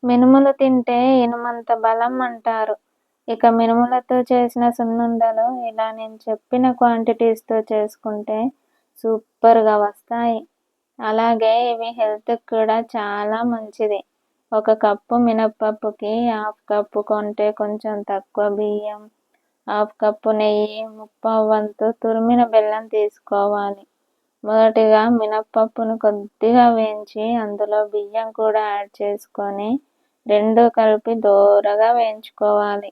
మినుములు తింటే ఇనుమంత బలం అంటారు. ఇక మినుములతో చేసిన సున్నుండలు ఇలా నేను చెప్పిన క్వాంటిటీస్‌తో చేసుకుంటే సూపర్‌గా వస్తాయి. అలాగే ఇవి హెల్త్‌కి కూడా చాలా మంచిది. ఒక కప్పు మినప్పప్పుకి హాఫ్ కప్పు కొంటే కొంచెం తక్కువ బియ్యం, హాఫ్ కప్పు నెయ్యి, ముప్పావు వంతు తురిమిన బెల్లం తీసుకోవాలి. మొదటిగా మినప్పప్పును కొద్దిగా వేయించి అందులో బియ్యం కూడా యాడ్ చేసుకొని రెండు కలిపి దోరగా వేయించుకోవాలి.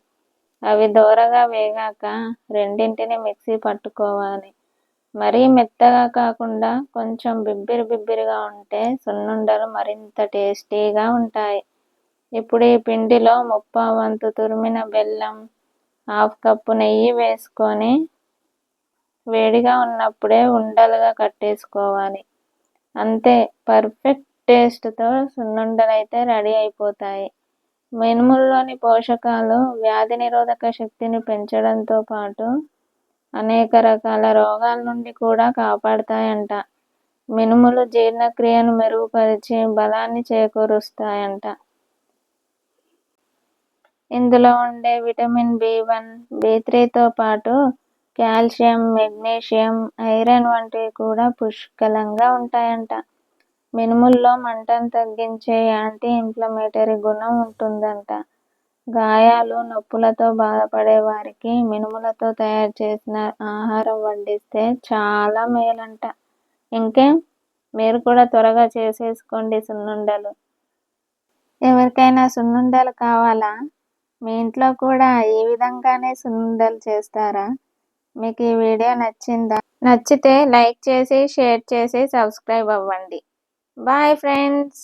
అవి దోరగా వేగాక రెండింటిని మిక్సీ పట్టుకోవాలి. మరీ మెత్తగా కాకుండా కొంచెం బిబ్బిరిగా ఉంటే సున్నుండలు మరింత టేస్టీగా ఉంటాయి. ఇప్పుడు ఈ పిండిలో ముప్పావు వంతు తురిమిన బెల్లం, హాఫ్ కప్పు నెయ్యి వేసుకొని వేడిగా ఉన్నప్పుడే ఉండలుగా కట్టేసుకోవాలి. అంతే, పర్ఫెక్ట్ టేస్ట్‌తో సున్నుండలైతే రెడీ అయిపోతాయి. మినుముల్లోని పోషకాలు వ్యాధి నిరోధక శక్తిని పెంచడంతో పాటు అనేక రకాల రోగాల నుండి కూడా కాపాడతాయంట. మినుములు జీర్ణక్రియను మెరుగుపరిచి బలాన్ని చేకూరుస్తాయంట. ఇందులో ఉండే విటమిన్ B1, B3తో పాటు కాల్షియం, మెగ్నీషియం, ఐరన్ వంటివి కూడా పుష్కలంగా ఉంటాయంట. మినుముల్లో మంటను తగ్గించే యాంటీ ఇన్ఫ్లమేటరీ గుణం ఉంటుందంట. గాయాలు, నొప్పులతో బాధపడే వారికి మినుములతో తయారు చేసిన ఆహారం వడ్డిస్తే చాలా మేలంట. ఇంకేం, మీరు కూడా త్వరగా చేసేసుకోండి సున్నుండలు. ఎవరికైనా సున్నుండలు కావాలా? మీ ఇంట్లో కూడా ఈ విధంగానే సున్నుండలు చేస్తారా? మీకు ఈ వీడియో నచ్చిందా? నచ్చితే లైక్ చేసి, షేర్ చేసి, సబ్స్క్రైబ్ అవ్వండి. Bye friends.